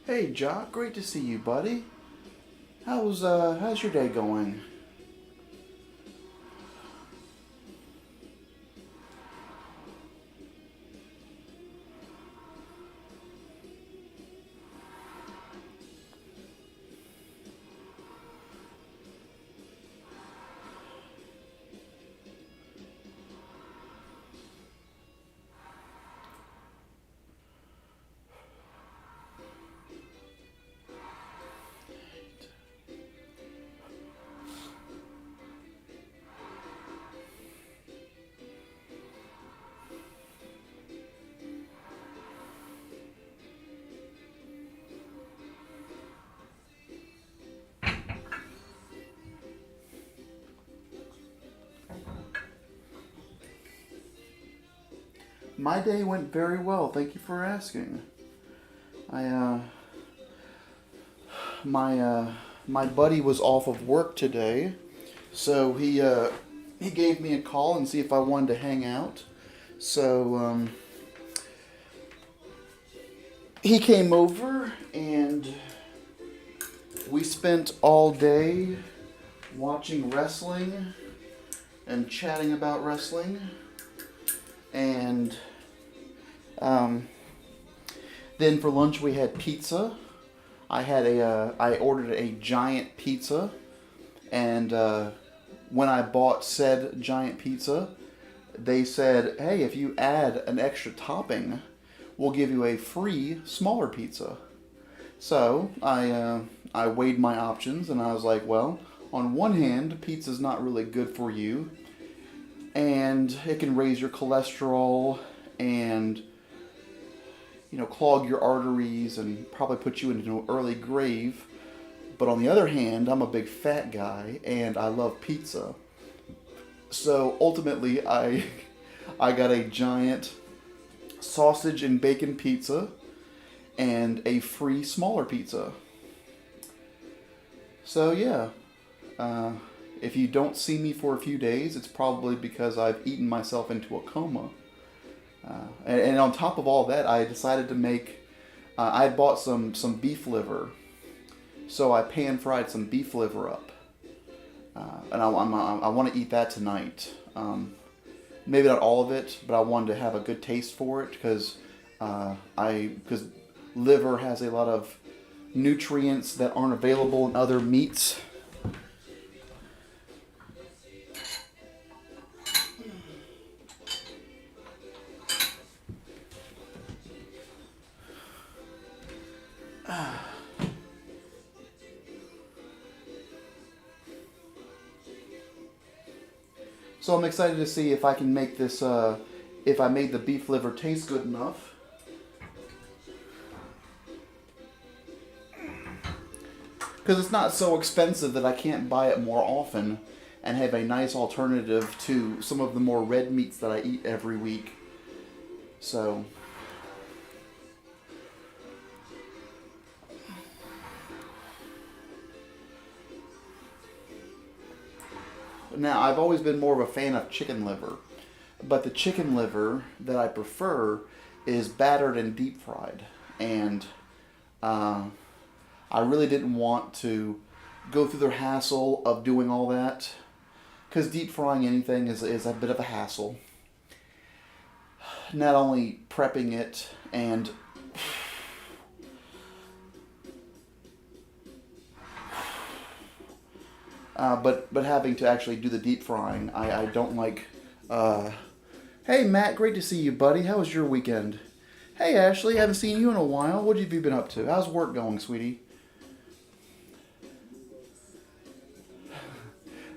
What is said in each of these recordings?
Hey Jock, great to see you, buddy. How's your day going? My day went very well. Thank you for asking. I my my buddy was off of work today, so he gave me a call and see if I wanted to hang out. So he came over and we spent all day watching wrestling and chatting about wrestling. And um, then for lunch we had pizza. I ordered a giant pizza, and when I bought said giant pizza, they said, "Hey, if you add an extra topping, we'll give you a free smaller pizza." So I weighed my options, and I was like, "Well, on one hand, pizza's not really good for you, and it can raise your cholesterol and clog your arteries and probably put you into an early grave. But on the other hand, I'm a big fat guy and I love pizza. So ultimately, I got a giant sausage and bacon pizza and a free smaller pizza. So yeah, uh, if you don't see me for a few days, it's probably because I've eaten myself into a coma. And on top of all that, I decided to make. I had bought some beef liver, so I pan fried some beef liver up, and I want to eat that tonight. Maybe not all of it, but I wanted to have a good taste for it because liver has a lot of nutrients that aren't available in other meats. So I'm excited to see if I can make this. If I made the beef liver taste good enough. Because it's not so expensive that I can't buy it more often and have a nice alternative to some of the more red meats that I eat every week. So now I've always been more of a fan of chicken liver, but the chicken liver that I prefer is battered and deep fried, and uh, I really didn't want to go through the hassle of doing all that because deep frying anything is a bit of a hassle. Not only prepping it and but having to actually do the deep frying, I don't like. Uh, hey Matt, great to see you, buddy. How was your weekend? Hey Ashley, haven't seen you in a while. What have you been up to? How's work going, sweetie?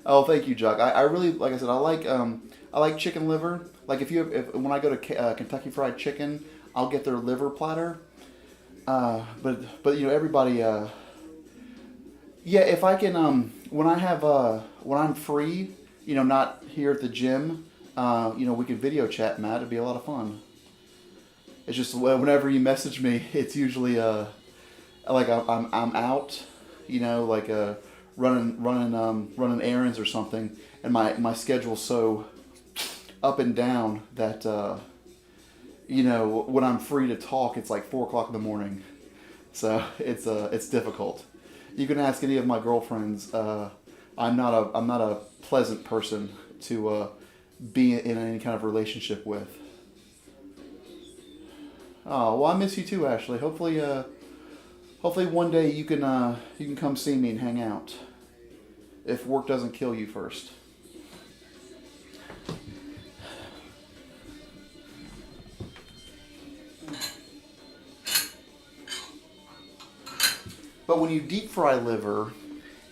Oh, thank you, Chuck. I really, like I said, I like chicken liver. Like if when I go to Kentucky Fried Chicken, I'll get their liver platter. But everybody. Yeah, if I can when I have when I'm free, not here at the gym, we could video chat, Matt. It'd be a lot of fun. It's just whenever you message me, it's usually like I'm out, like running errands or something, and my schedule's so up and down that when I'm free to talk, it's like 4 o'clock in the morning. So it's difficult. You can ask any of my girlfriends. I'm not a pleasant person to be in any kind of relationship with. Oh well, I miss you too, Ashley. Hopefully one day you can come see me and hang out. If work doesn't kill you first. But when you deep fry liver,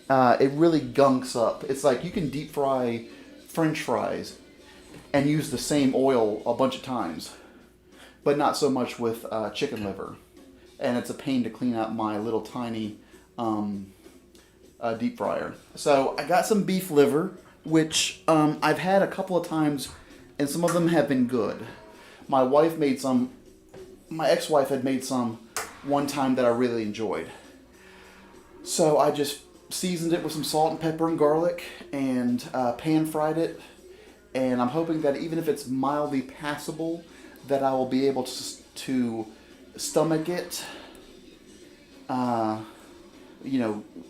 it really gunks up. It's like you can deep fry French fries and use the same oil a bunch of times, but not so much with chicken liver. And it's a pain to clean out my little tiny deep fryer. So I got some beef liver, which I've had a couple of times, and some of them have been good. My wife made some. My ex-wife had made some one time that I really enjoyed. So I just seasoned it with some salt and pepper and garlic, and pan fried it. And I'm hoping that even if it's mildly passable, that I will be able to stomach it.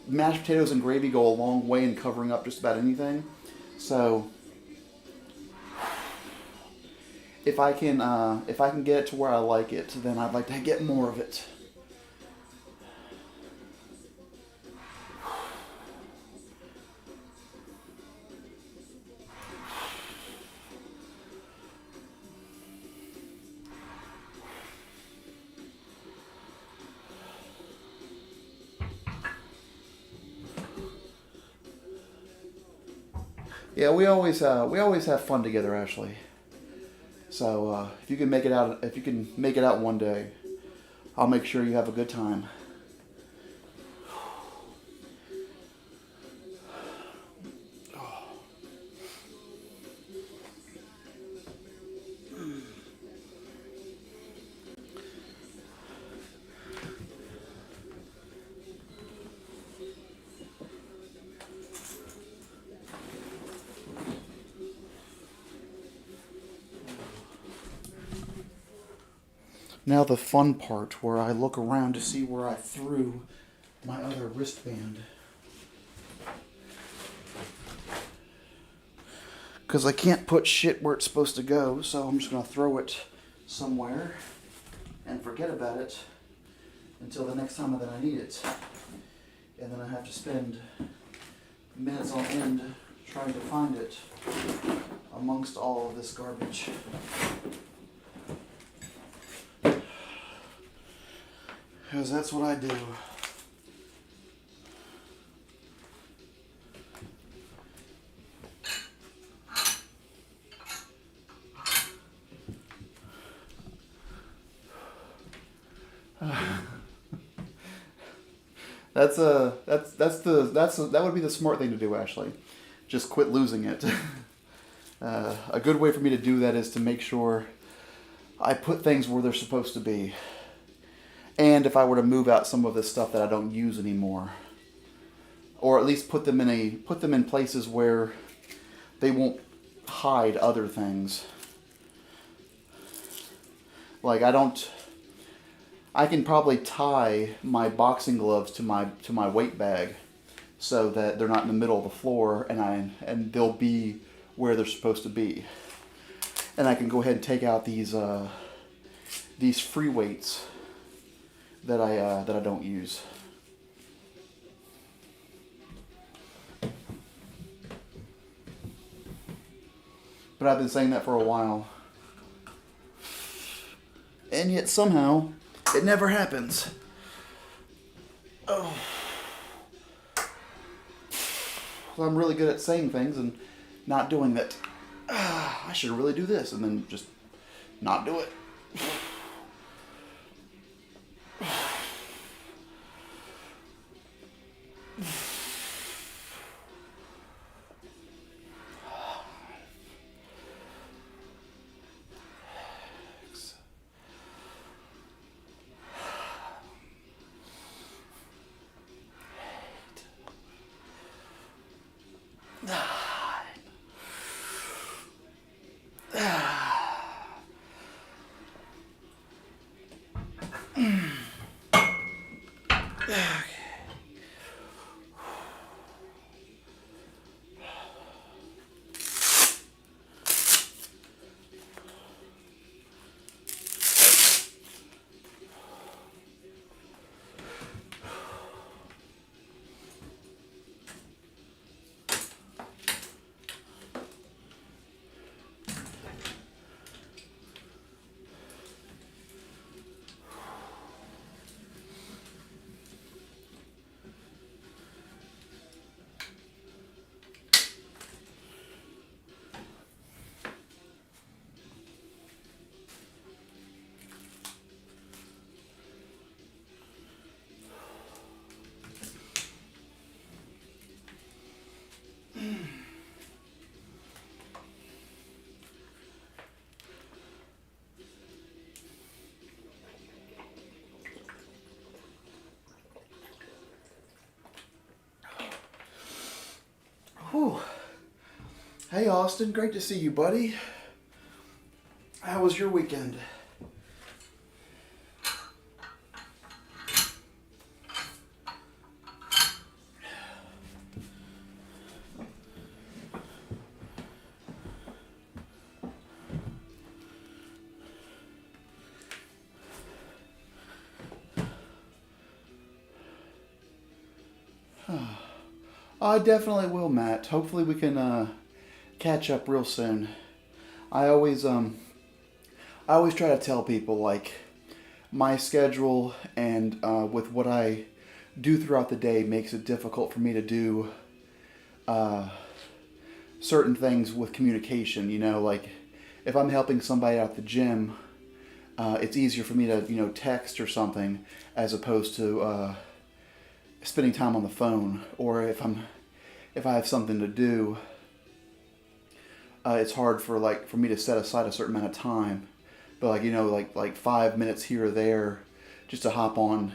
Mashed potatoes and gravy go a long way in covering up just about anything. So if I can get it to where I like it, then I'd like to get more of it. Yeah, we always have fun together, Ashley. So if you can make it out one day, I'll make sure you have a good time. Now the fun part where I look around to see where I threw my other wristband. Because I can't put shit where it's supposed to go, so I'm just going to throw it somewhere and forget about it until the next time that I need it. And then I have to spend minutes on end trying to find it amongst all of this garbage. Because that's what I do. That would be the smart thing to do, Ashley. Just quit losing it. A good way for me to do that is to make sure I put things where they're supposed to be. And if I were to move out some of this stuff that I don't use anymore, or at least put them in places where they won't hide other things. Like I can probably tie my boxing gloves to my weight bag so that they're not in the middle of the floor, and they'll be where they're supposed to be. And I can go ahead and take out these free weights that I don't use. But I've been saying that for a while. And yet somehow it never happens. Oh. Well, I'm really good at saying things and not doing it. I should really do this, and then just not do it. Whew. Hey Austin, great to see you, buddy. How was your weekend? I definitely will, Matt. Hopefully we can catch up real soon. I always I always try to tell people like my schedule and with what I do throughout the day makes it difficult for me to do certain things with communication. You know, like if I'm helping somebody out at the gym, it's easier for me to text or something as opposed to spending time on the phone. Or if I have something to do, it's hard for me to set aside a certain amount of time. But like 5 minutes here or there, just to hop on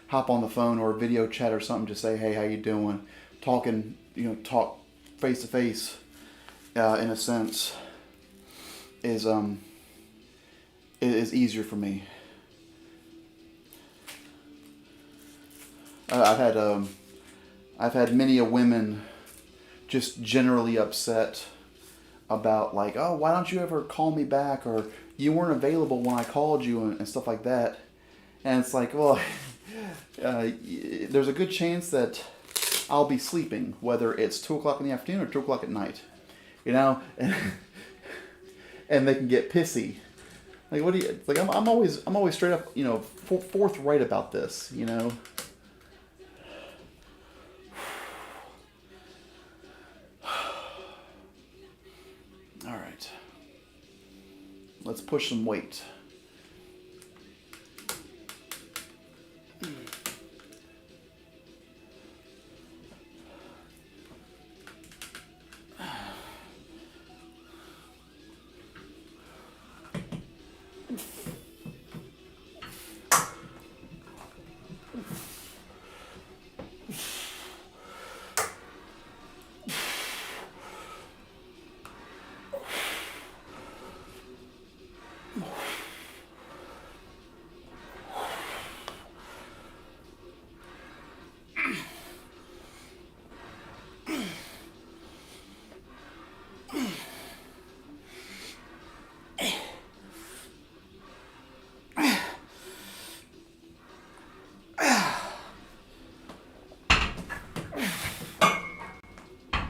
the phone or video chat or something, just say, hey, how you doing? Talk face to face, in a sense, is easier for me. I've had many a women just generally upset about like, oh, why don't you ever call me back, or you weren't available when I called you, and stuff like that. And it's like, well, there's a good chance that I'll be sleeping, whether it's 2 o'clock in the afternoon or 2 o'clock at night, and they can get pissy. Like, what do you like? I'm always straight up, forthright about this, All right. Let's push some weight.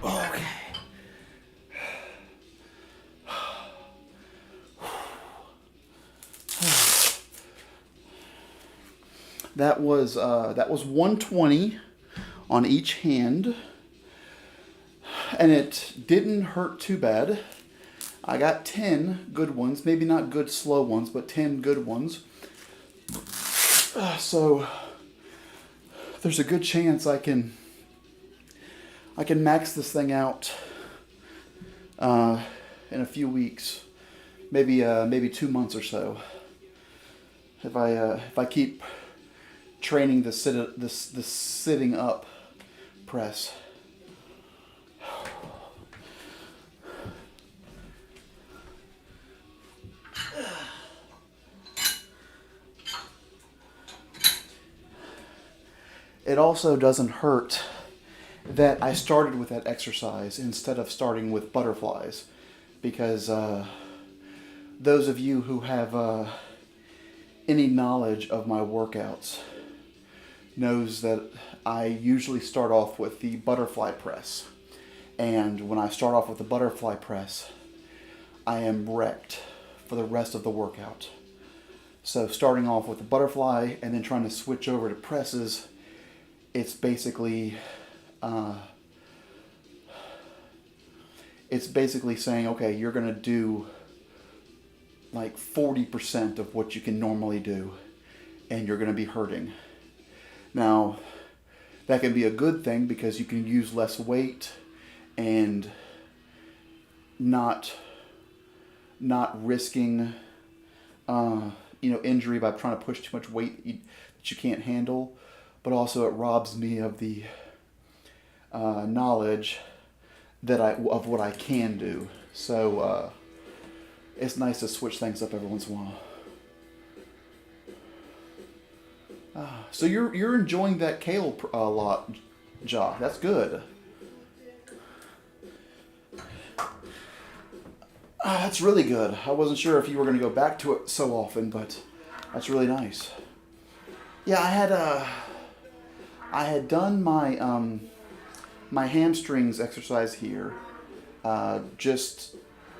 Okay. That was 120 on each hand, and it didn't hurt too bad. I got 10 good ones, maybe not good slow ones, but 10 good ones. So there's a good chance I can max this thing out in a few weeks, maybe 2 months or so. If I keep training the sitting up press. it also doesn't hurt that I started with that exercise instead of starting with butterflies, because those of you who have any knowledge of my workouts knows that I usually start off with the butterfly press. And when I start off with the butterfly press, I am wrecked for the rest of the workout. So starting off with the butterfly and then trying to switch over to presses, it's basically saying, okay, you're gonna do like 40% of what you can normally do, and you're gonna be hurting. Now, that can be a good thing because you can use less weight and not risking injury by trying to push too much weight that you can't handle. But also it robs me of the knowledge of what I can do. So it's nice to switch things up every once in a while. So you're enjoying that kale a lot, Jock. That's good. That's really good. I wasn't sure if you were going to go back to it so often, but that's really nice. Yeah, I had done my my hamstrings exercise here just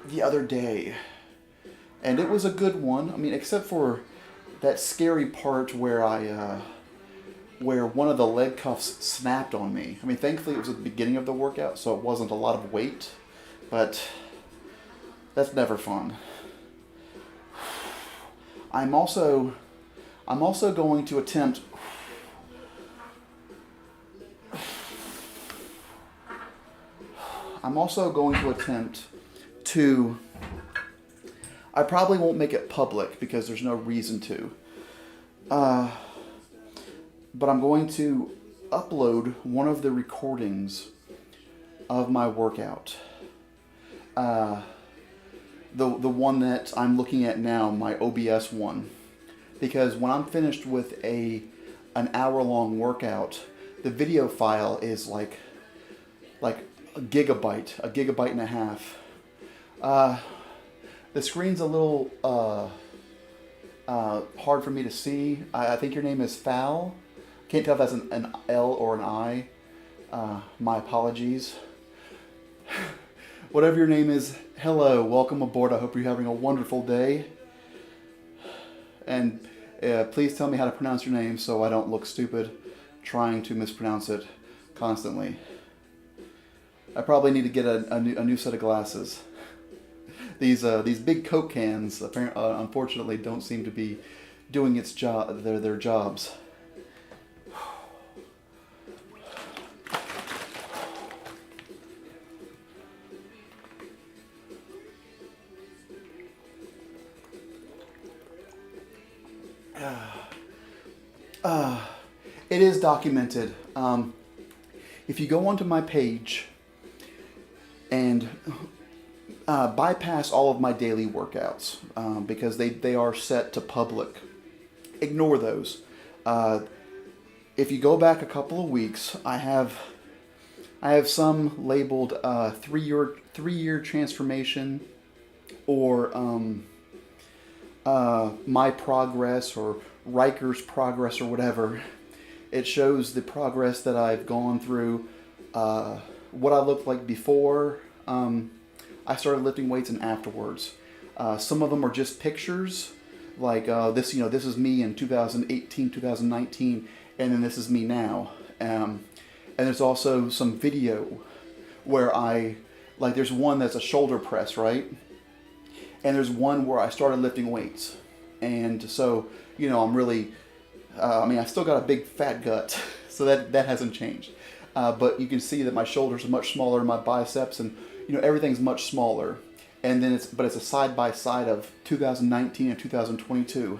the other day, and it was a good one. I mean, except for that scary part where where one of the leg cuffs snapped on me. I mean, thankfully it was at the beginning of the workout, so it wasn't a lot of weight, but that's never fun. I'm also going to attempt to, I probably won't make it public because there's no reason to, but I'm going to upload one of the recordings of my workout. The one that I'm looking at now, my OBS one, because when I'm finished with an hour-long workout, the video file is like a gigabyte and a half. The screen's a little hard for me to see. I think your name is Fal. Can't tell if that's an L or an I. My apologies. Whatever your name is, hello, welcome aboard. I hope you're having a wonderful day. And please tell me how to pronounce your name so I don't look stupid trying to mispronounce it constantly. I probably need to get a new set of glasses. These big Coke cans unfortunately don't seem to be doing their jobs. It is documented. If you go onto my page and bypass all of my daily workouts because they are set to public, ignore those. If you go back a couple of weeks, I have some labeled 3-year transformation, or my progress, or Riker's progress, or whatever. It shows the progress that I've gone through, what I looked like before I started lifting weights and afterwards. Some of them are just pictures, like this is me in 2018, 2019, and then this is me now. And there's also some video where there's one that's a shoulder press, right? And there's one where I started lifting weights. And so, I'm really, I still got a big fat gut, so that hasn't changed. But you can see that my shoulders are much smaller, my biceps, and everything's much smaller. And then it's a side by side of 2019 and 2022.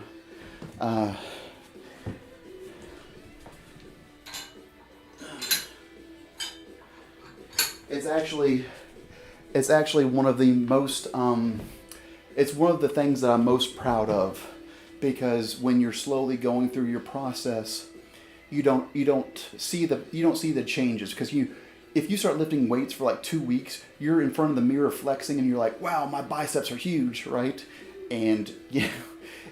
It's actually one of the most it's one of the things that I'm most proud of, because when you're slowly going through your process, you don't see the changes because if you start lifting weights for like 2 weeks, you're in front of the mirror flexing and you're like, wow, my biceps are huge, right? And yeah,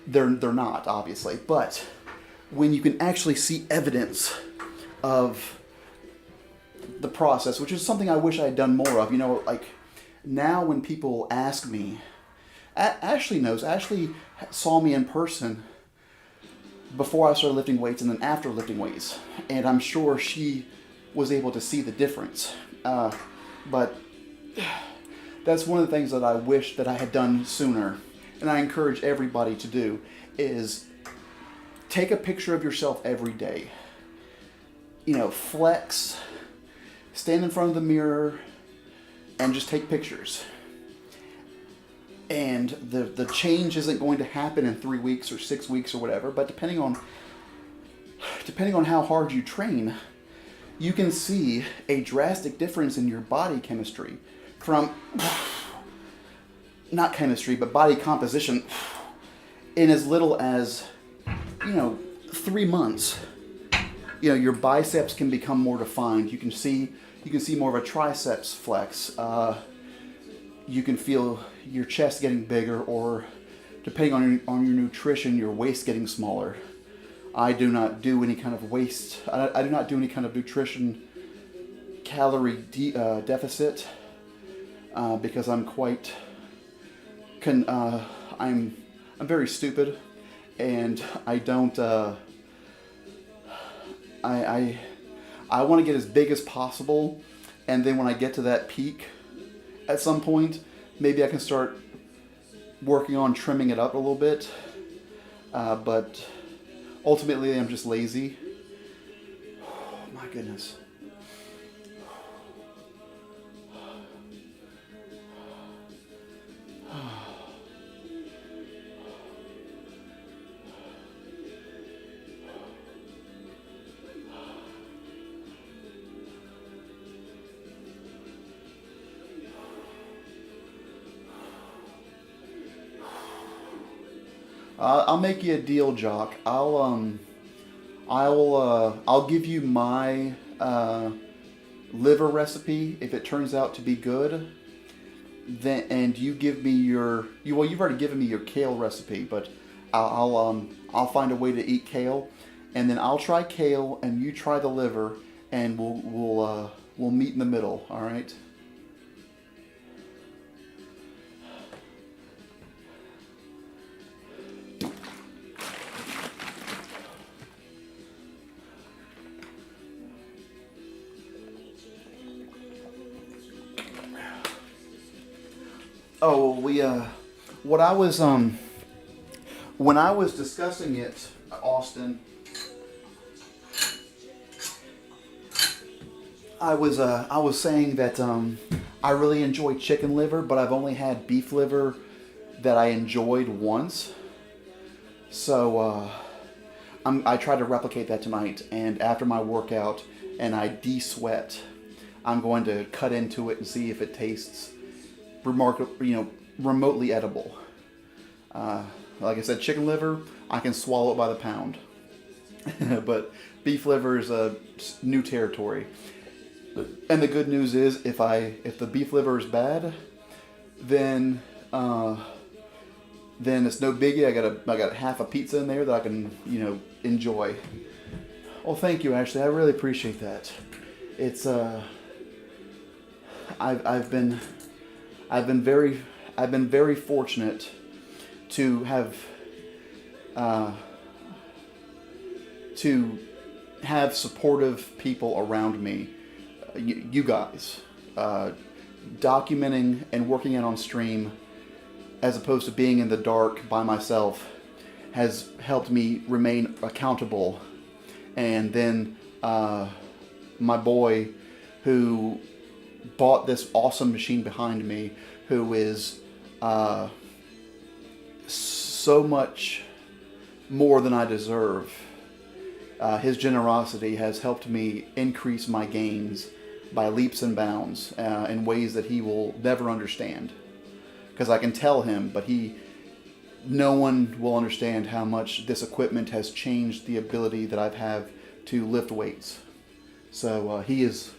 they're not, obviously. But when you can actually see evidence of the process, which is something I wish I had done more of, like now when people ask me, Ashley knows, Ashley saw me in person before I started lifting weights and then after lifting weights. And I'm sure she was able to see the difference. But that's one of the things that I wish that I had done sooner. And I encourage everybody to do is take a picture of yourself every day. Flex, stand in front of the mirror, and just take pictures. And the change isn't going to happen in 3 weeks or 6 weeks or whatever, but depending on how hard you train, you can see a drastic difference in your body chemistry from, not chemistry, but body composition in as little as, 3 months. Your biceps can become more defined. You can see more of a triceps flex. You can feel your chest getting bigger, or depending on your nutrition, your waist getting smaller. I do not do any kind of I do not do any kind of nutrition calorie deficit because I'm quite I'm very stupid, and I don't I want to get as big as possible, and then when I get to that peak at some point, maybe I can start working on trimming it up a little bit, but ultimately I'm just lazy. Oh, my goodness. I'll make you a deal, Jock. I'll give you my liver recipe if it turns out to be good. Then and you give me you've already given me your kale recipe, but I'll find a way to eat kale, and then I'll try kale and you try the liver, and we'll meet in the middle. All right. Oh, what I was, when I was discussing it, Austin, I was saying that, I really enjoy chicken liver, but I've only had beef liver that I enjoyed once. So, I tried to replicate that tonight, and after my workout, and I de-sweat, I'm going to cut into it and see if it tastes remotely edible. Like I said, chicken liver, I can swallow it by the pound. But beef liver is a new territory. And the good news is, if the beef liver is bad, then it's no biggie. I got half a pizza in there that I can enjoy. Well, thank you, Ashley. I really appreciate that. It's I've been very fortunate to have supportive people around me. You guys, documenting and working out on stream, as opposed to being in the dark by myself, has helped me remain accountable. And then my boy, who bought this awesome machine behind me, who is so much more than I deserve. His generosity has helped me increase my gains by leaps and bounds in ways that he will never understand. Because I can tell him, but no one will understand how much this equipment has changed the ability that I've had to lift weights. So he is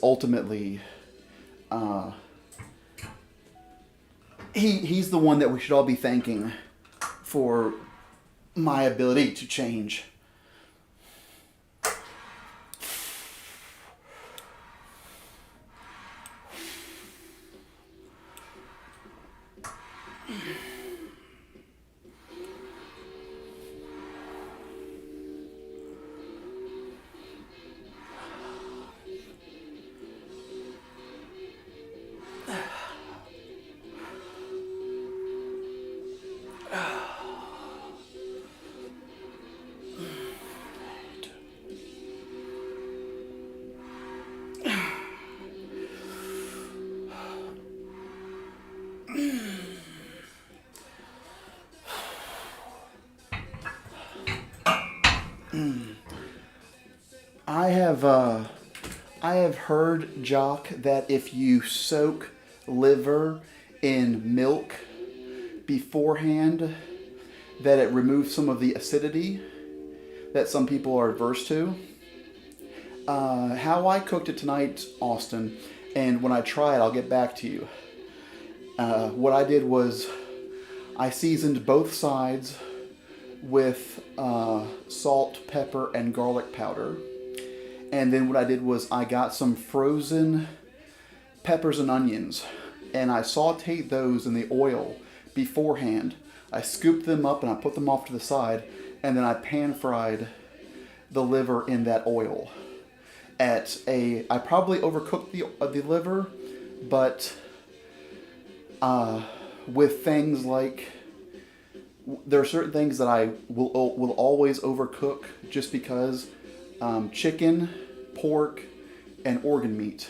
ultimately he's the one that we should all be thanking for my ability to change. I have heard, Jock, that if you soak liver in milk beforehand, that it removes some of the acidity that some people are averse to. How I cooked it tonight, Austin, and when I try it, I'll get back to you. What I did was I seasoned both sides with salt, pepper, and garlic powder. And then what I did was I got some frozen peppers and onions, and I sauteed those in the oil beforehand. I scooped them up and I put them off to the side, and then I pan-fried the liver in that oil. I probably overcooked the liver, but with things like, there are certain things that I will always overcook just because. Chicken, pork, and organ meat.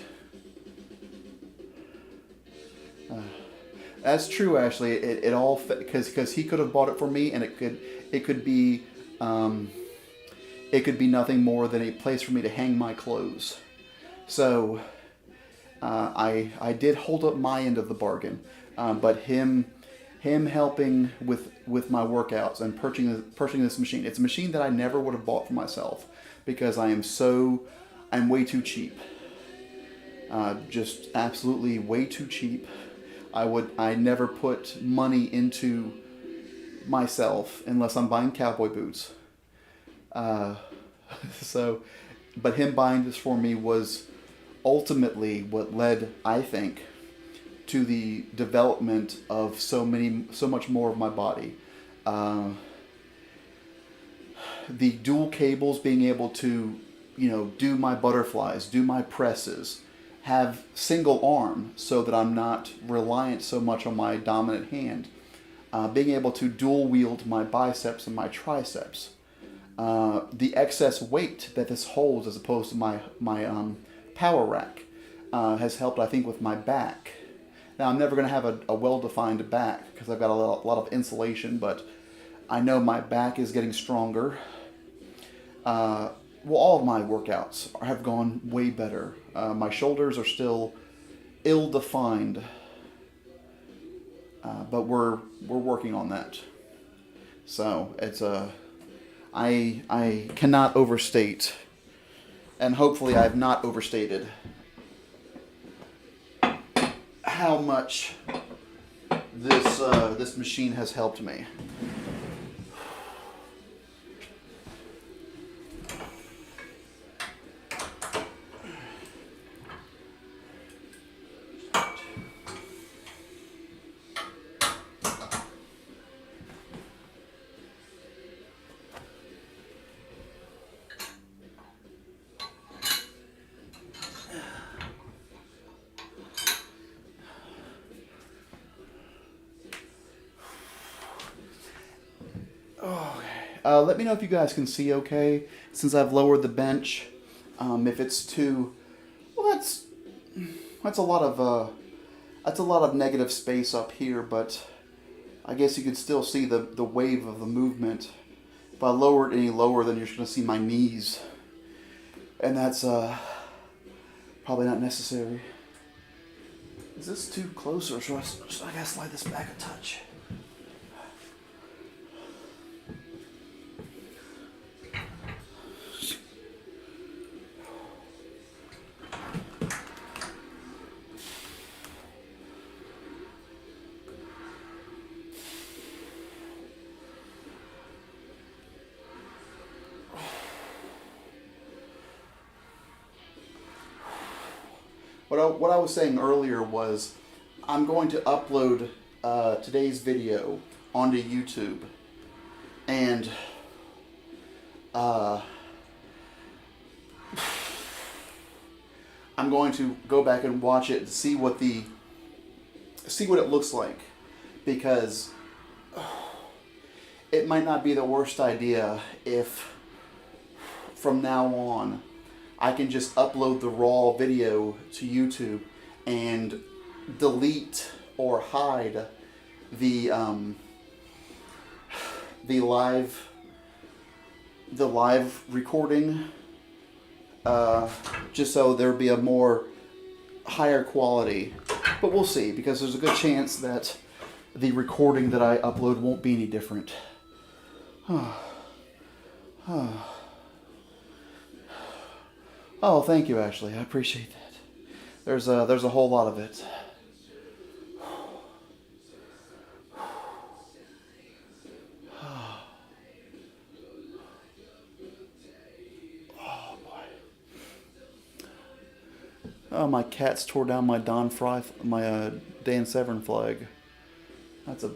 That's true, actually. It all because he could have bought it for me, and it could be nothing more than a place for me to hang my clothes. So I did hold up my end of the bargain, but him helping with my workouts and purchasing this machine. It's a machine that I never would have bought for myself, because I'm way too cheap. Just absolutely way too cheap. I never put money into myself unless I'm buying cowboy boots. But him buying this for me was ultimately what led, I think, to the development of so much more of my body. The dual cables, being able to, do my butterflies, do my presses, have single arm so that I'm not reliant so much on my dominant hand. Being able to dual wield my biceps and my triceps. The excess weight that this holds as opposed to my power rack has helped, I think, with my back. Now, I'm never going to have a well-defined back because I've got a lot of insulation, but I know my back is getting stronger. All of my workouts have gone way better. My shoulders are still ill-defined, but we're working on that. So it's I cannot overstate, and hopefully I've not overstated how much this machine has helped me. Let me know if you guys can see okay, since I've lowered the bench. If it's too, well, that's a lot of negative space up here, but I guess you could still see the wave of the movement. If I lower it any lower, then you're just going to see my knees, and that's probably not necessary. Is this too close, or should I gotta slide this back a touch? what I was saying earlier was I'm going to upload today's video onto YouTube, and I'm going to go back and watch it and see what it looks like, because it might not be the worst idea if from now on I can just upload the raw video to YouTube and delete or hide the live recording, just so there'd be a more higher quality. But we'll see, because there's a good chance that the recording that I upload won't be any different. Oh, thank you, Ashley. I appreciate that. There's a whole lot of it. Oh boy. Oh, my cats tore down my Dan Severn flag. That's a.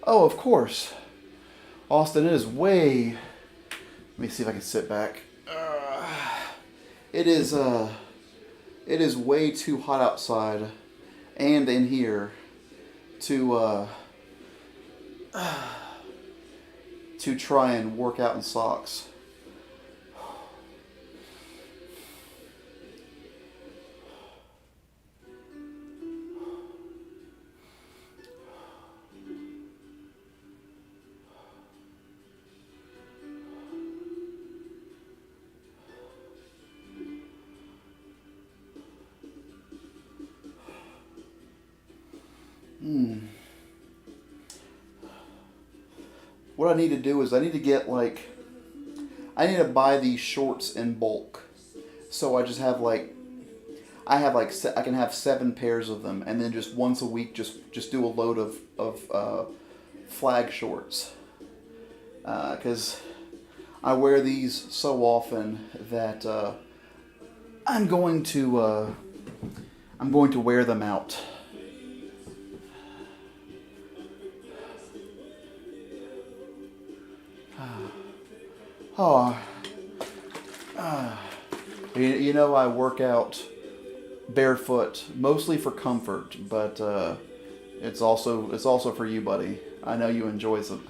Oh, of course. Austin, it is way. Let me see if I can sit back. It is way too hot outside and in here to try and work out in socks. What I need to do is I need to buy these shorts in bulk. So I just have I can have 7 pairs of them, and then just once a week just do a load of flag shorts. Because I wear these so often that I'm going to wear them out. Oh, you know, I work out barefoot mostly for comfort, but it's also for you, buddy. I know you enjoy them.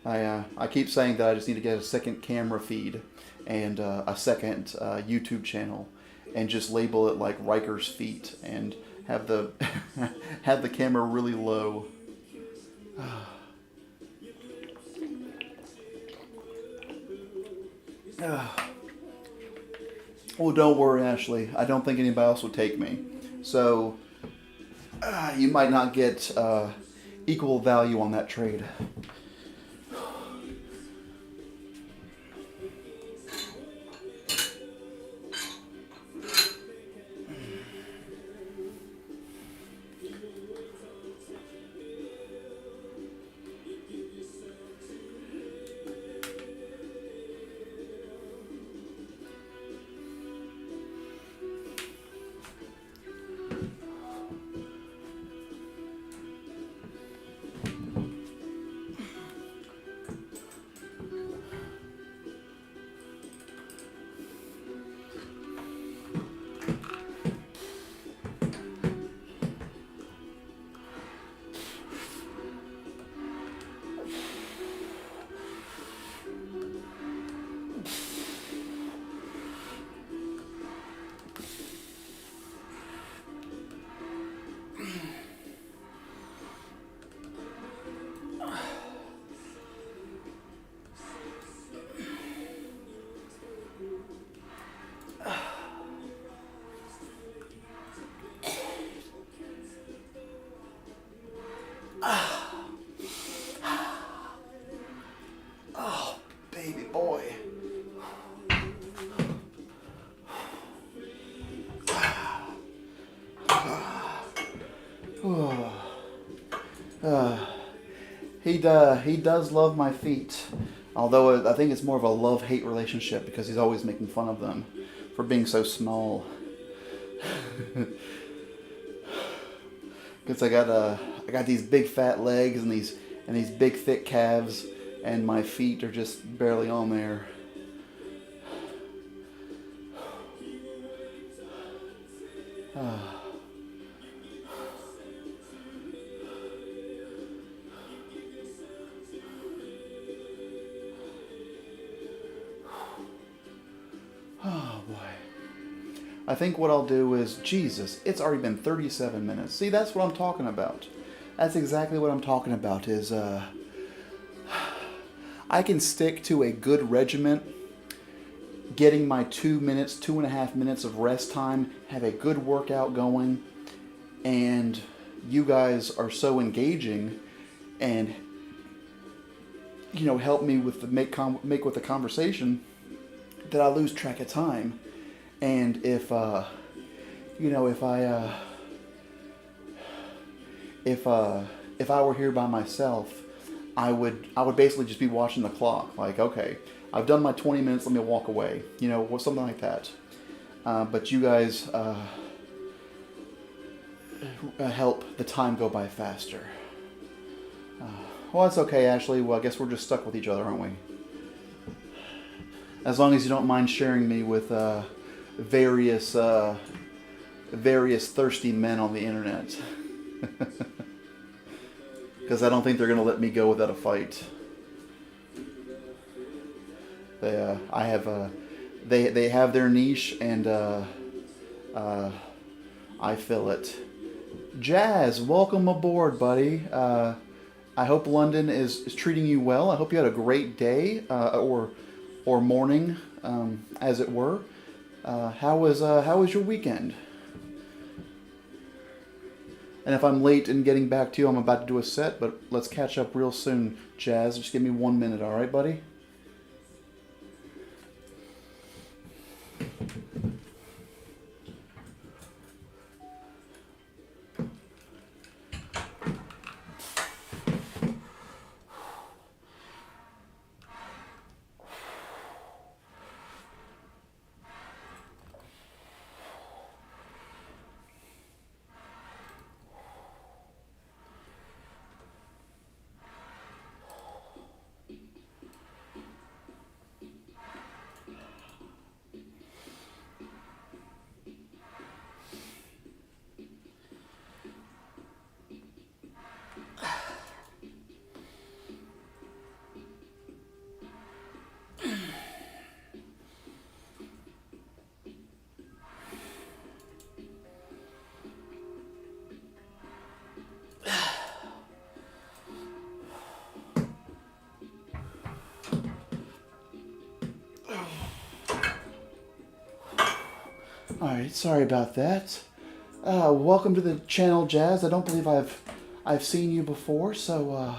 I keep saying that I just need to get a second camera feed and a second YouTube channel, and just label it like Riker's Feet and have the have the camera really low. Well, don't worry, Ashley. I don't think anybody else would take me. So, you might not get equal value on that trade. Oh, baby boy. He does love my feet, although I think it's more of a love-hate relationship because he's always making fun of them for being so small. Because I got these big fat legs and these big thick calves, and my feet are just barely on there. Oh boy. I think what I'll do is, Jesus, it's already been 37 minutes. See, that's what I'm talking about. That's exactly what I'm talking about is, I can stick to a good regiment, getting my 2.5 minutes of rest time, have a good workout going, and you guys are so engaging and, help me with the make with the conversation that I lose track of time. And if I were here by myself, I would basically just be watching the clock. Like, okay, I've done my 20 minutes. Let me walk away. Something like that. But you guys help the time go by faster. Well, that's okay, Ashley. Well, I guess we're just stuck with each other, aren't we? As long as you don't mind sharing me with various thirsty men on the internet. Because I don't think they're going to let me go without a fight. They have their niche, and I fill it. Jazz, welcome aboard, buddy. I hope London is treating you well. I hope you had a great day, or morning, as it were. How was your weekend? And if I'm late in getting back to you, I'm about to do a set, but let's catch up real soon, Jazz. Just give me 1 minute, all right, buddy? Alright, sorry about that. Welcome to the channel, Jazz. I don't believe I've seen you before, so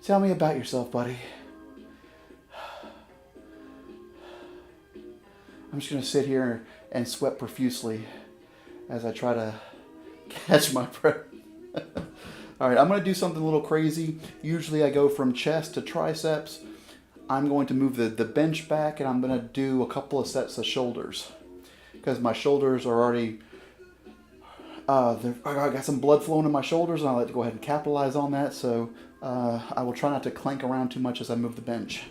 tell me about yourself, buddy. I'm just gonna sit here and sweat profusely as I try to catch my breath. Alright, I'm gonna do something a little crazy. Usually I go from chest to triceps. I'm going to move the bench back, and I'm going to do a couple of sets of shoulders. Because my shoulders are already... I got some blood flowing in my shoulders, and I'd like to go ahead and capitalize on that. So I will try not to clank around too much as I move the bench.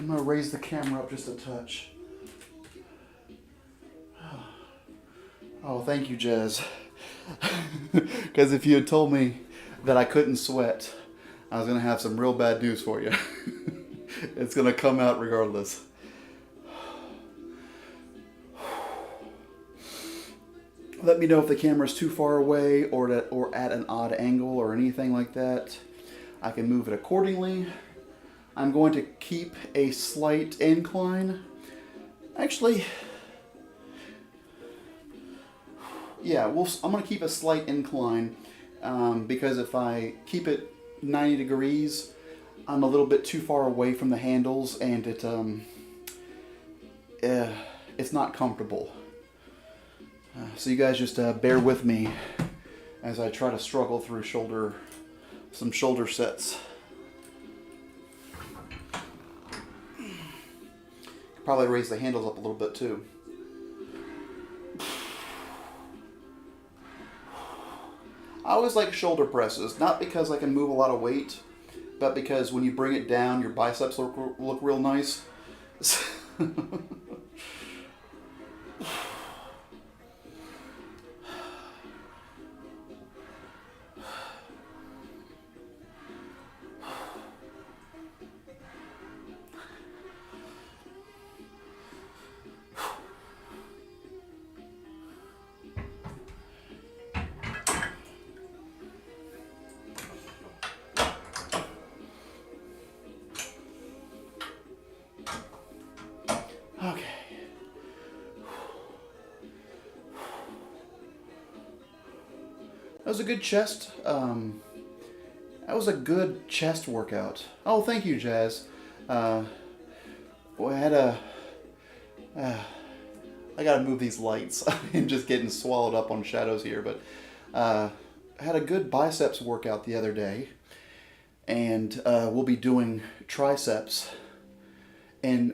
I'm gonna raise the camera up just a touch. Oh, thank you, Jazz. Because if you had told me that I couldn't sweat, I was gonna have some real bad news for you. It's gonna come out regardless. Let me know if the camera's too far away or at an odd angle or anything like that. I can move it accordingly. I'm going to keep a slight incline. Actually, yeah, I'm going to keep a slight incline because if I keep it 90 degrees, I'm a little bit too far away from the handles and it's not comfortable. So you guys just bear with me as I try to struggle through some shoulder sets. Probably raise the handles up a little bit too. I always like shoulder presses, not because I can move a lot of weight, but because when you bring it down, your biceps look real nice. Okay. That was a good chest. That was a good chest workout. Oh, thank you, Jazz. Boy, I gotta move these lights. I'm just getting swallowed up on shadows here, but I had a good biceps workout the other day, and we'll be doing triceps in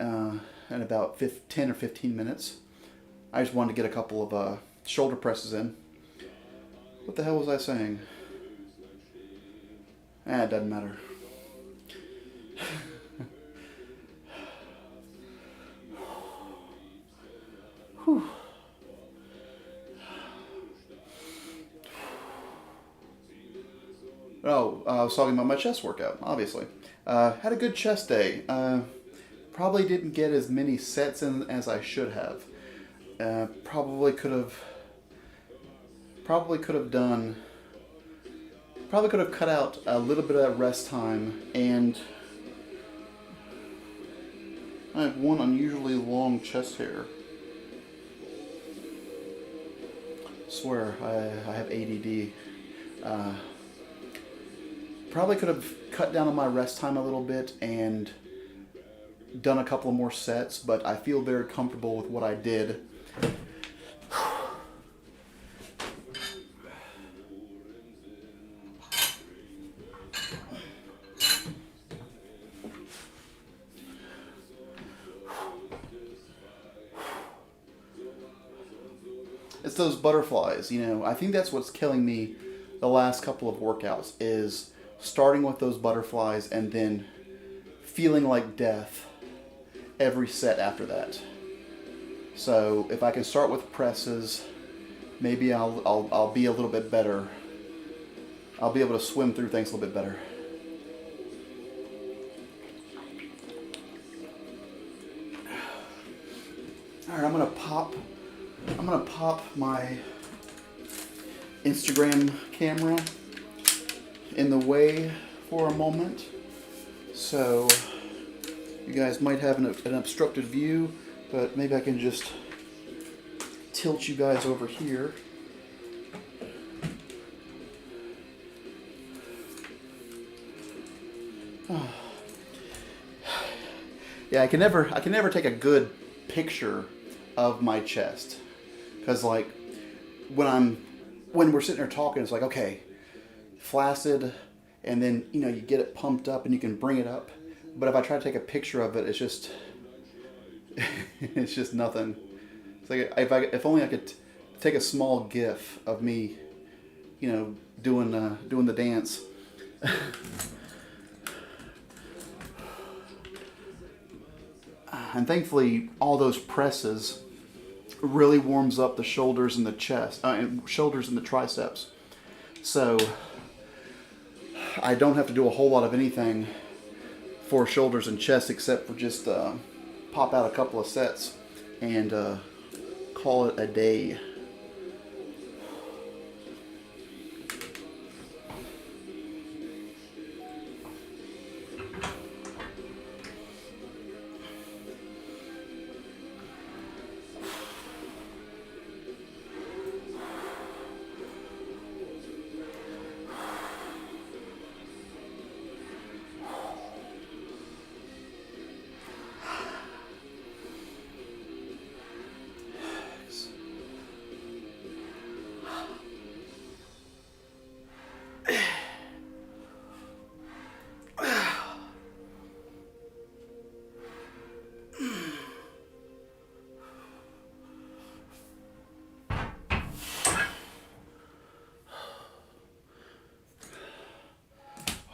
about 10 or 15 minutes. I just wanted to get a couple of shoulder presses in. What the hell was I saying? It doesn't matter. Whew. Oh, I was talking about my chest workout, obviously. Had a good chest day. Probably didn't get as many sets in as I should have. Probably could have cut out a little bit of rest time, and I have one unusually long chest hair. Swear, I have ADD. Probably could have cut down on my rest time a little bit and done a couple more sets, but I feel very comfortable with what I did. It's those butterflies, you know. I think that's what's killing me the last couple of workouts, is starting with those butterflies and then feeling like death every set after that. So if I can start with presses, maybe I'll be a little bit better. I'll be able to swim through things a little bit better. All right, I'm gonna pop my Instagram camera in the way for a moment, so you guys might have an obstructed view, but maybe I can just tilt you guys over here. Yeah, I can never take a good picture of my chest, because like when we're sitting there talking, it's like, okay, flaccid, and then you get it pumped up and you can bring it up. But if I try to take a picture of it, it's just it's just nothing. It's like if only I could take a small GIF of me, doing the dance. And thankfully, all those presses really warms up the shoulders and the chest, shoulders and the triceps. So I don't have to do a whole lot of anything for shoulders and chest except for just pop out a couple of sets and call it a day.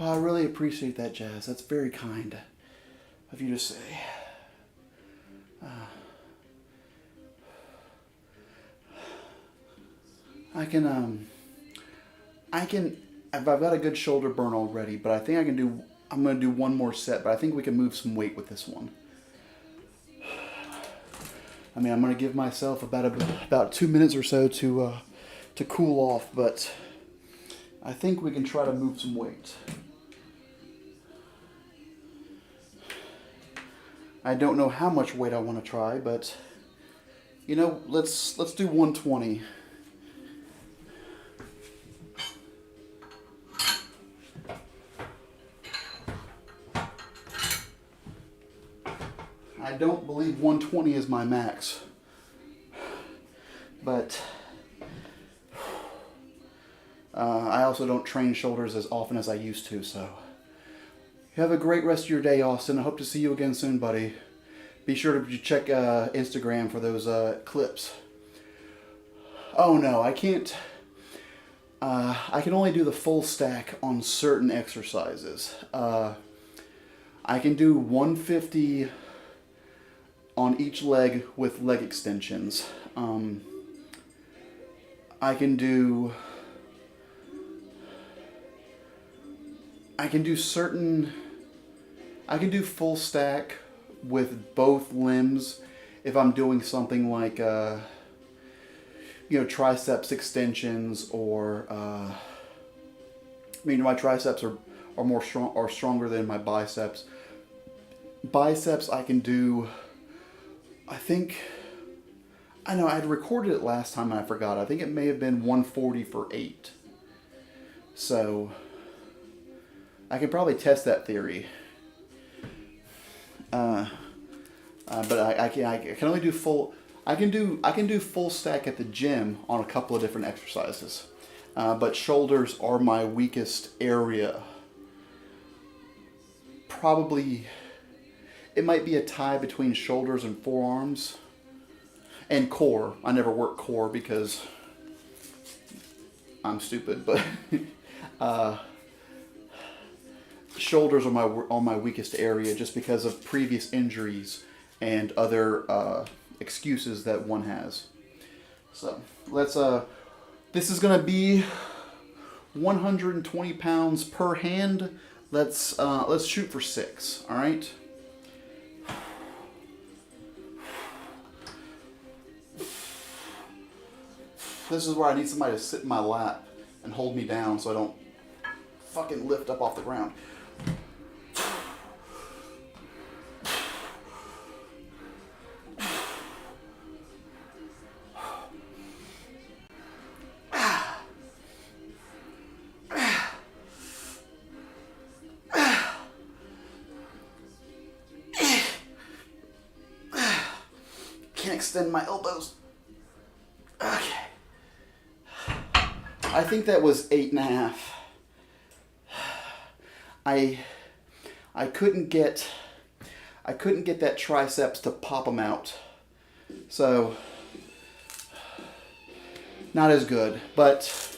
Well, I really appreciate that, Jazz. That's very kind of you to say. I can, I've got a good shoulder burn already, but I think I'm going to do one more set, but I think we can move some weight with this one. I mean, I'm going to give myself about 2 minutes or so to cool off, but I think we can try to move some weight. I don't know how much weight I want to try, but you know, let's do 120. I don't believe 120 is my max, but I also don't train shoulders as often as I used to, so. You have a great rest of your day, Austin. I hope to see you again soon, buddy. Be sure to check Instagram for those clips. Oh no, I can't. I can only do the full stack on certain exercises. I can do 150 on each leg with leg extensions. I can do full stack with both limbs if I'm doing something like triceps extensions, or my triceps are stronger than my biceps. Biceps I can do. I know I'd recorded it last time and I forgot. I think it may have been 140 for 8. So I could probably test that theory. But I can only do full. I can do full stack at the gym on a couple of different exercises. But shoulders are my weakest area. Probably, it might be a tie between shoulders and forearms. And core. I never work core because I'm stupid, but shoulders are my weakest area just because of previous injuries and other excuses that one has. So let's this is gonna be 120 pounds per hand. Let's shoot for 6. All right. This is where I need somebody to sit in my lap and hold me down so I don't fucking lift up off the ground. Can't extend my elbows. Okay. I think that was 8.5. I couldn't get that triceps to pop them out. So not as good, but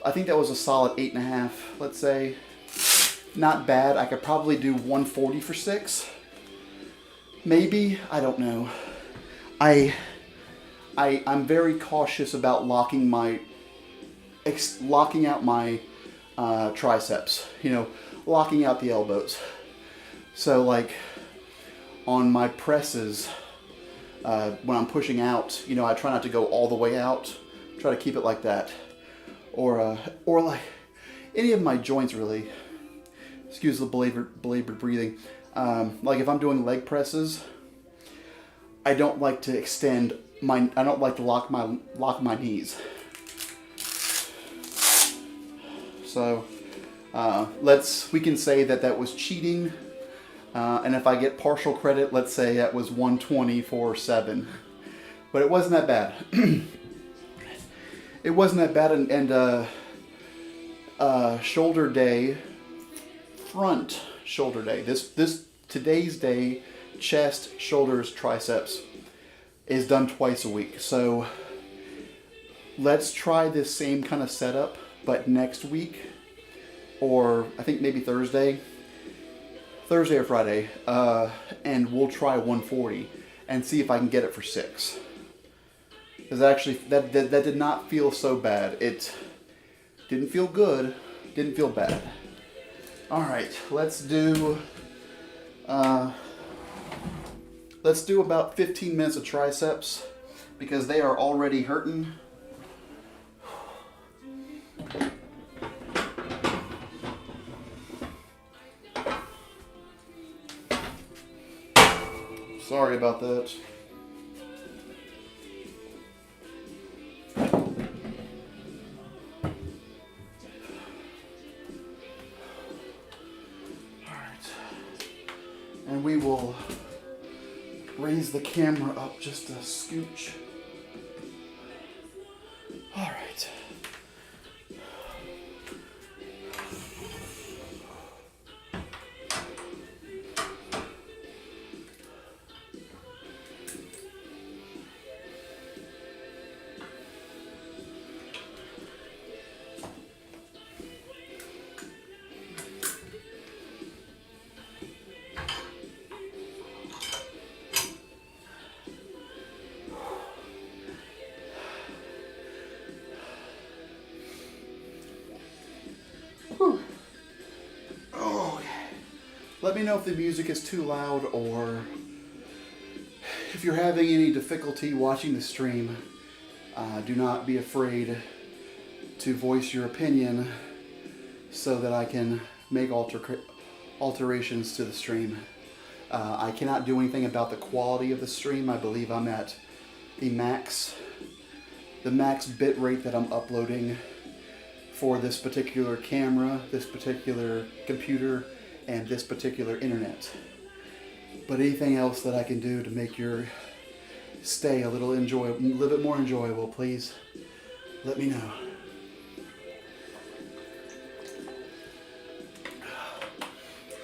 I think that was a solid 8.5, let's say. Not bad. I could probably do 140 for 6. Maybe, I don't know. I'm very cautious about locking out my triceps, locking out the elbows. So like on my presses, when I'm pushing out, I try not to go all the way out, try to keep it like that. Or like any of my joints really, excuse the belabored breathing. Like if I'm doing leg presses, I don't like to I don't like to lock my knees. So we can say that was cheating, and if I get partial credit, let's say that was 120 for 7. But it wasn't that bad. It wasn't that bad, and shoulder day, front shoulder day. Today's day, chest, shoulders, triceps is done twice a week. So let's try this same kind of setup, but next week or I think maybe Thursday or Friday, and we'll try 140 and see if I can get it for 6. Because actually, that did not feel so bad. It didn't feel good, didn't feel bad. All right, let's do about 15 minutes of triceps because they are already hurting. Sorry about that. And we will raise the camera up just a scooch. All right. Let me know if the music is too loud or if you're having any difficulty watching the stream. Do not be afraid to voice your opinion so that I can make alterations to the stream. I cannot do anything about the quality of the stream. I believe I'm at the max bit rate that I'm uploading for this particular camera, this particular computer, and this particular internet. But anything else that I can do to make your stay a little bit more enjoyable, please let me know.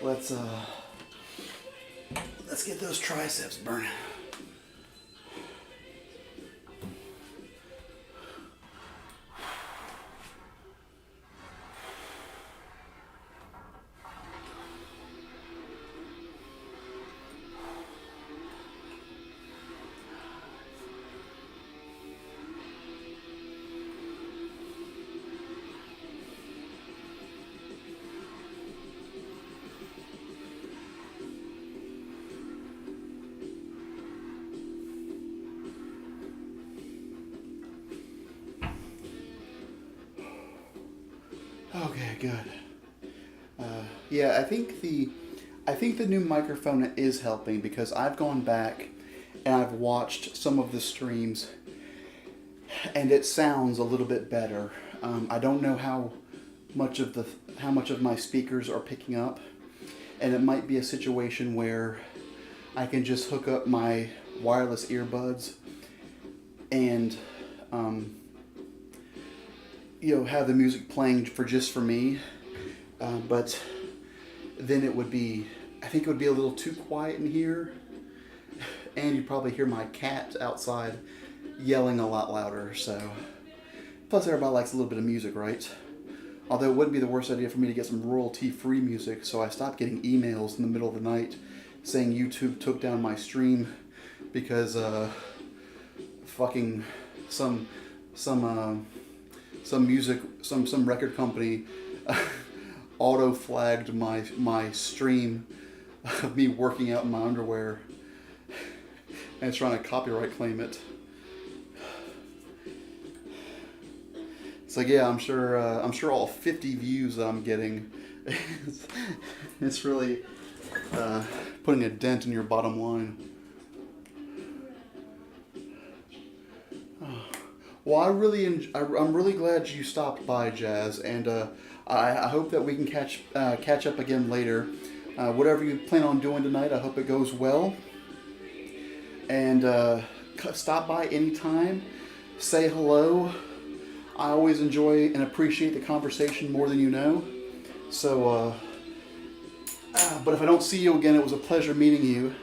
Let's get those triceps burning. Okay, good. Yeah, I think the new microphone is helping because I've gone back and I've watched some of the streams and it sounds a little bit better. I don't know how much of my speakers are picking up, and it might be a situation where I can just hook up my wireless earbuds and have the music playing for me, but then I think it would be a little too quiet in here, and you'd probably hear my cat outside yelling a lot louder. So, plus everybody likes a little bit of music, right? Although it wouldn't be the worst idea for me to get some royalty-free music, so I stopped getting emails in the middle of the night saying YouTube took down my stream because fucking some record company auto flagged my stream of me working out in my underwear and it's trying to copyright claim it. It's like, yeah, I'm sure all 50 views that I'm getting, it's really putting a dent in your bottom line. Well, I'm really glad you stopped by, Jazz, and I hope that we can catch up again later. Whatever you plan on doing tonight, I hope it goes well. And stop by anytime. Say hello. I always enjoy and appreciate the conversation more than you know. So, but if I don't see you again, it was a pleasure meeting you,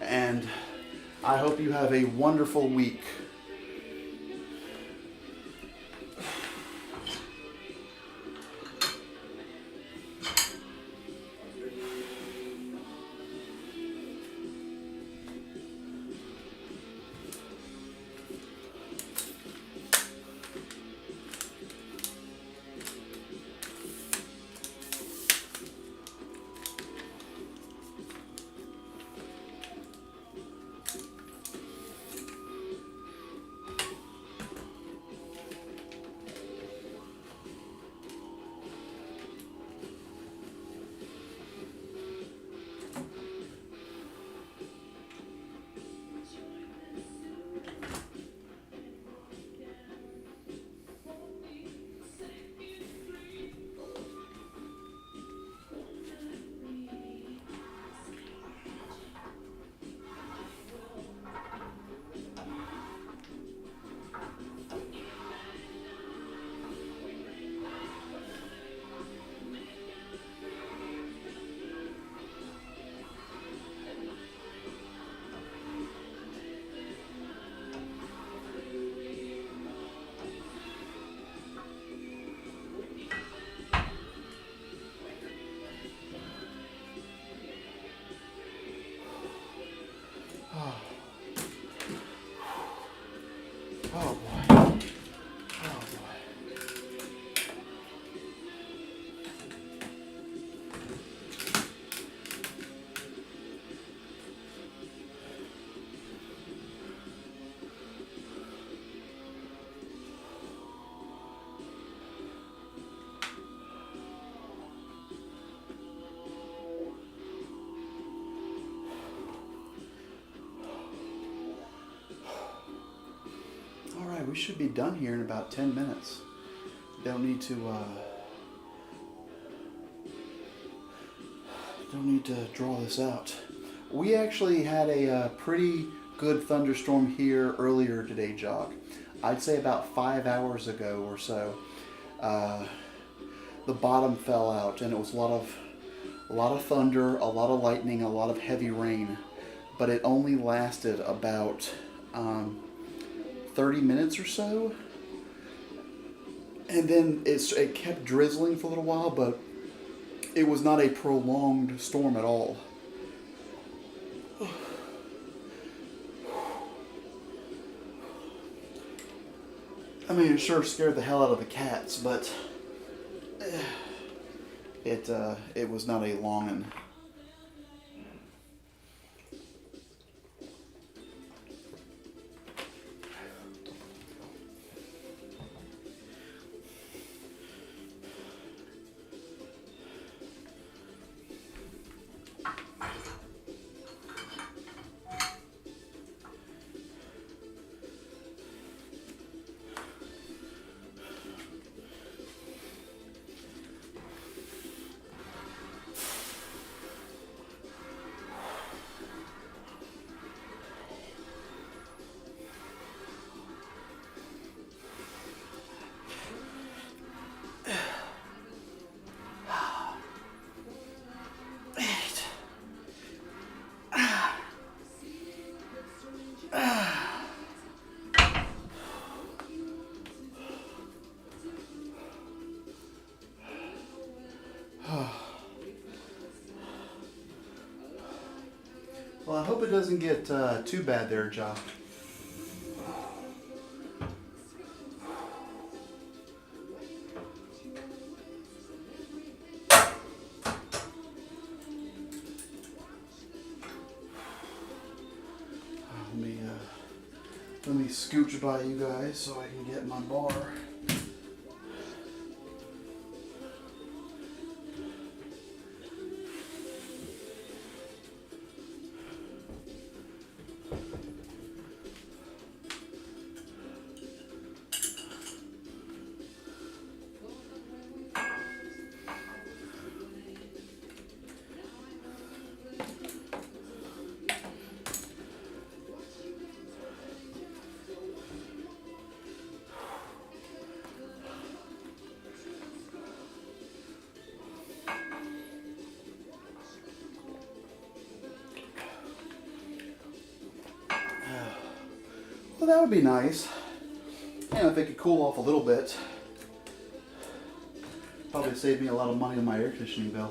and I hope you have a wonderful week. should be done here in about 10 minutes. Don't need to draw this out. We actually had a pretty good thunderstorm here earlier today, Jock. I'd say about 5 hours ago or so. The bottom fell out, and it was a lot of thunder, a lot of lightning, a lot of heavy rain. But it only lasted about 30 minutes or so. And then it kept drizzling for a little while, but it was not a prolonged storm at all. I mean, it sure scared the hell out of the cats, but it was not a long one. Well, I hope it doesn't get too bad there, Jock. Let me scooch by you guys so I can get my bar. Well, that would be nice. And if it could cool off a little bit, probably save me a lot of money on my air conditioning bill.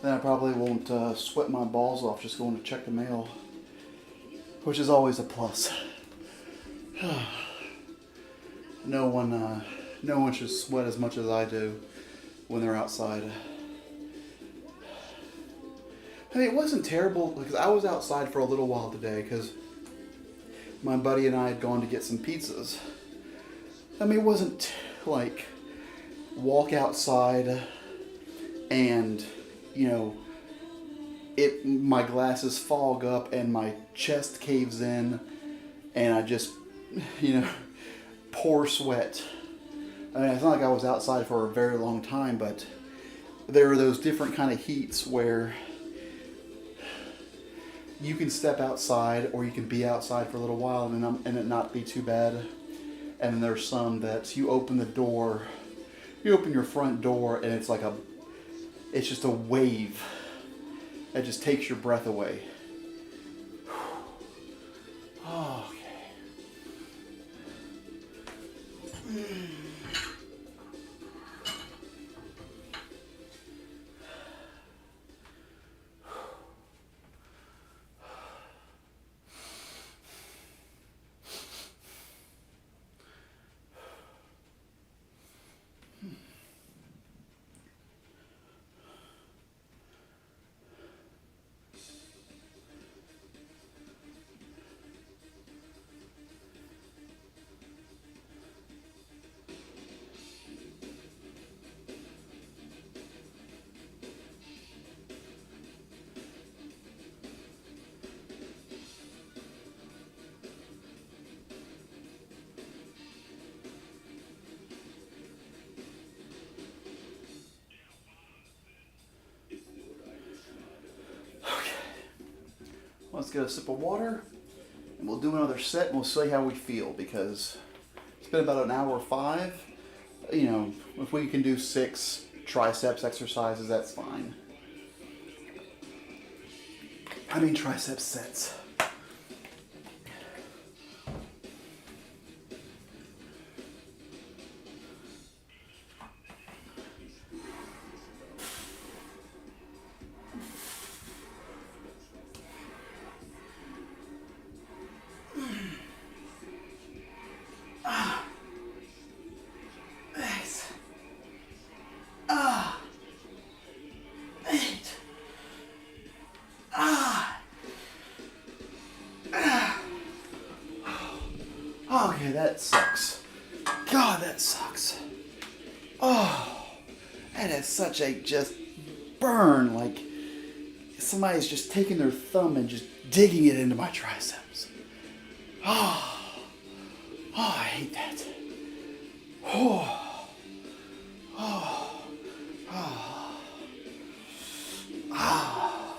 Then I probably won't sweat my balls off just going to check the mail, which is always a plus. No one should sweat as much as I do when they're outside. I mean, it wasn't terrible because I was outside for a little while today because my buddy and I had gone to get some pizzas. I mean, it wasn't like walk outside and, you know, my glasses fog up and my chest caves in and I just, you know, pour sweat. I mean, it's not like I was outside for a very long time, but there are those different kind of heats where you can step outside or you can be outside for a little while and it not be too bad. And then there's some that you open your front door and it's just a wave that just takes your breath away. Okay. let's get a sip of water, and we'll do another set, and we'll see how we feel, because it's been about an hour 5. You know, if we can do 6 triceps exercises, that's fine. I mean tricep sets. Okay, that sucks. God, that sucks. Oh, that is such a just burn. Like somebody's just taking their thumb and just digging it into my triceps. Oh, I hate that. Oh, oh, oh, oh.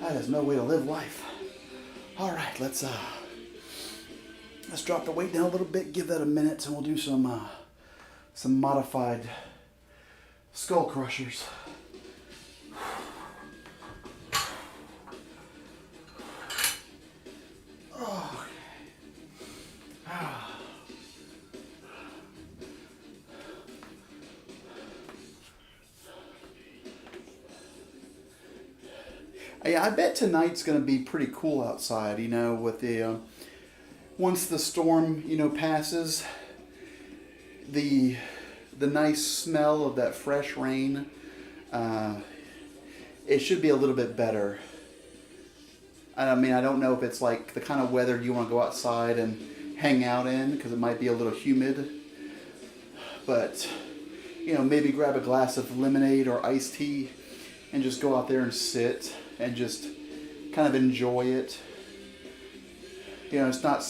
That is no way to live life. All right, let's drop the weight down a little bit, give that a minute, and we'll do some modified skull crushers. Oh. Yeah, I bet tonight's going to be pretty cool outside, you know, with the once the storm, you know, passes, the nice smell of that fresh rain, it should be a little bit better. I mean, I don't know if it's like the kind of weather you want to go outside and hang out in, because it might be a little humid. But, you know, maybe grab a glass of lemonade or iced tea and just go out there and sit and just kind of enjoy it. You know, it's not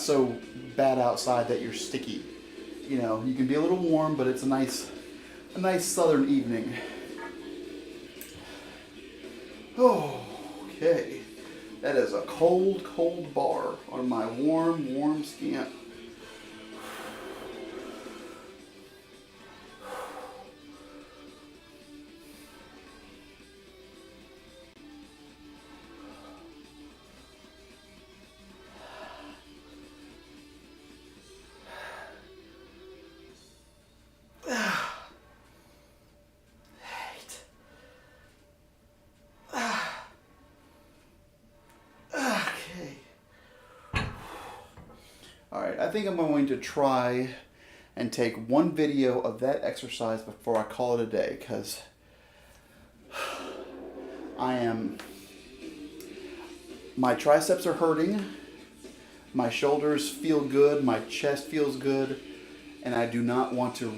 so bad outside that you're sticky. You know, you can be a little warm, but it's a nice southern evening. Oh, okay. That is a cold, cold bar on my warm, warm skin. Alright, I think I'm going to try and take one video of that exercise before I call it a day, because my triceps are hurting, my shoulders feel good, my chest feels good, and I do not want to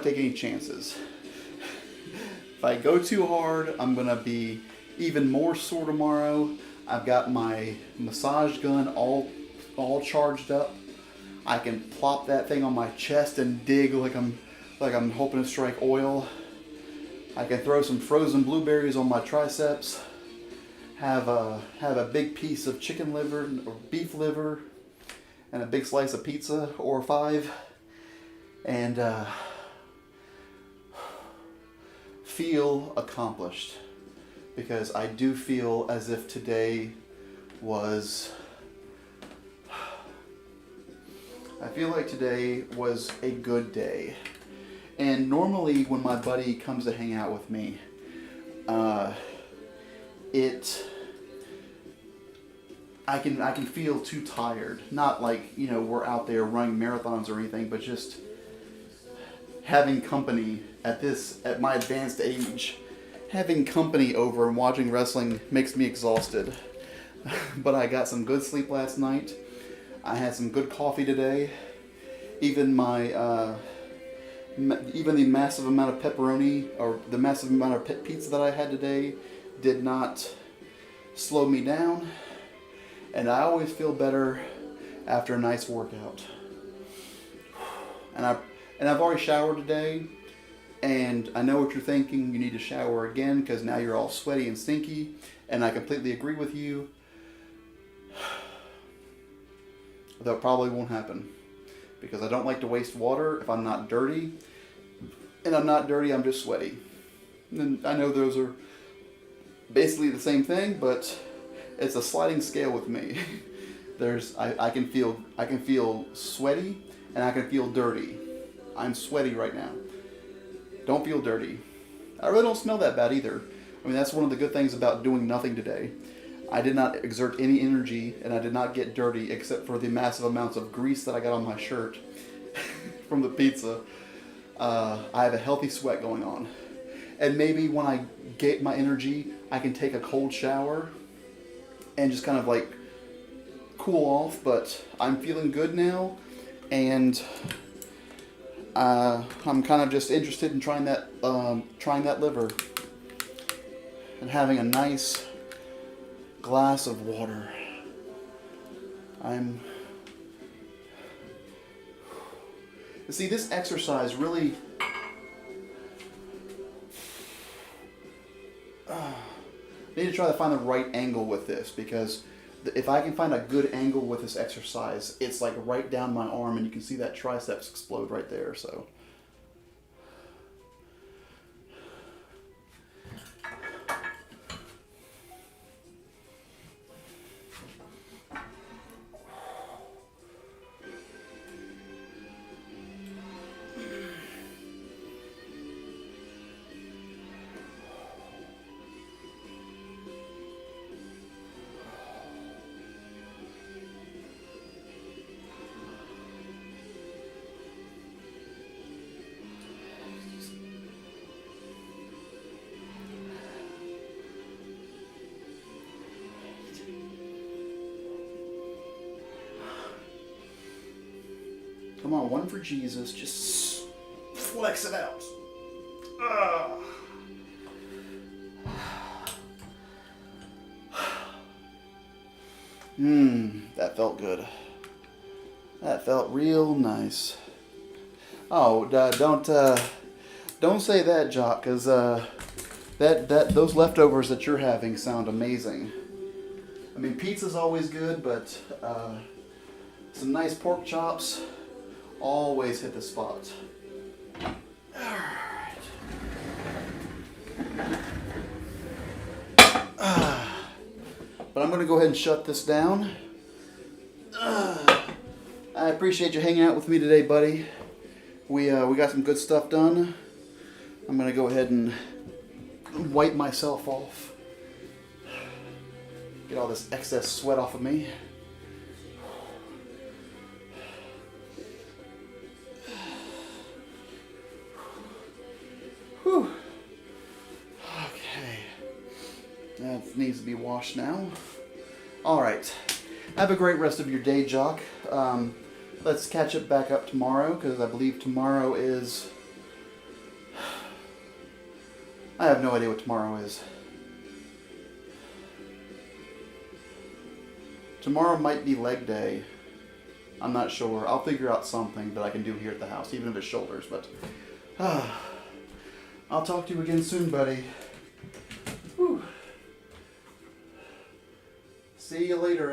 take any chances. If I go too hard, I'm going to be even more sore tomorrow. I've got my massage gun all charged up. I can plop that thing on my chest and dig like I'm hoping to strike oil. I can throw some frozen blueberries on my triceps. Have a big piece of chicken liver or beef liver, and a big slice of pizza or 5, and feel accomplished. Because I do feel as if today was... I feel like today was a good day. And normally when my buddy comes to hang out with me, I can feel too tired. Not like, you know, we're out there running marathons or anything, but just having company at my advanced age. Having company over and watching wrestling makes me exhausted. But I got some good sleep last night. I had some good coffee today. Even the massive amount of pepperoni, or the massive amount of pizza that I had today, did not slow me down. And I always feel better after a nice workout. And I've already showered today. And I know what you're thinking. You need to shower again because now you're all sweaty and stinky. And I completely agree with you. That probably won't happen because I don't like to waste water if I'm not dirty. And I'm not dirty, I'm just sweaty. And I know those are basically the same thing, but it's a sliding scale with me. I can feel sweaty and I can feel dirty. I'm sweaty right now. Don't feel dirty. I really don't smell that bad either. I mean, that's one of the good things about doing nothing today. I did not exert any energy and I did not get dirty except for the massive amounts of grease that I got on my shirt from the pizza. I have a healthy sweat going on. And maybe when I get my energy, I can take a cold shower and just kind of like cool off, but I'm feeling good now, and I'm kind of just interested in trying that liver and having a nice glass of water. See, this exercise really I need to try to find the right angle with this, because if I can find a good angle with this exercise, it's like right down my arm and you can see that triceps explode right there. So come on, one for Jesus. Just flex it out. That felt good. That felt real nice. Oh, don't say that, Jock, because those leftovers that you're having sound amazing. I mean, pizza's always good, but some nice pork chops always hit the spot. Alright. But I'm going to go ahead and shut this down. I appreciate you hanging out with me today, buddy. We got some good stuff done. I'm going to go ahead and wipe myself off. Get all this excess sweat off of me. Whew. Okay. That needs to be washed now. Alright. Have a great rest of your day, Jock. Let's catch it back up tomorrow, because I believe tomorrow is... I have no idea what tomorrow is. Tomorrow might be leg day. I'm not sure. I'll figure out something that I can do here at the house, even if it's shoulders, but... I'll talk to you again soon, buddy. Whew. See you later.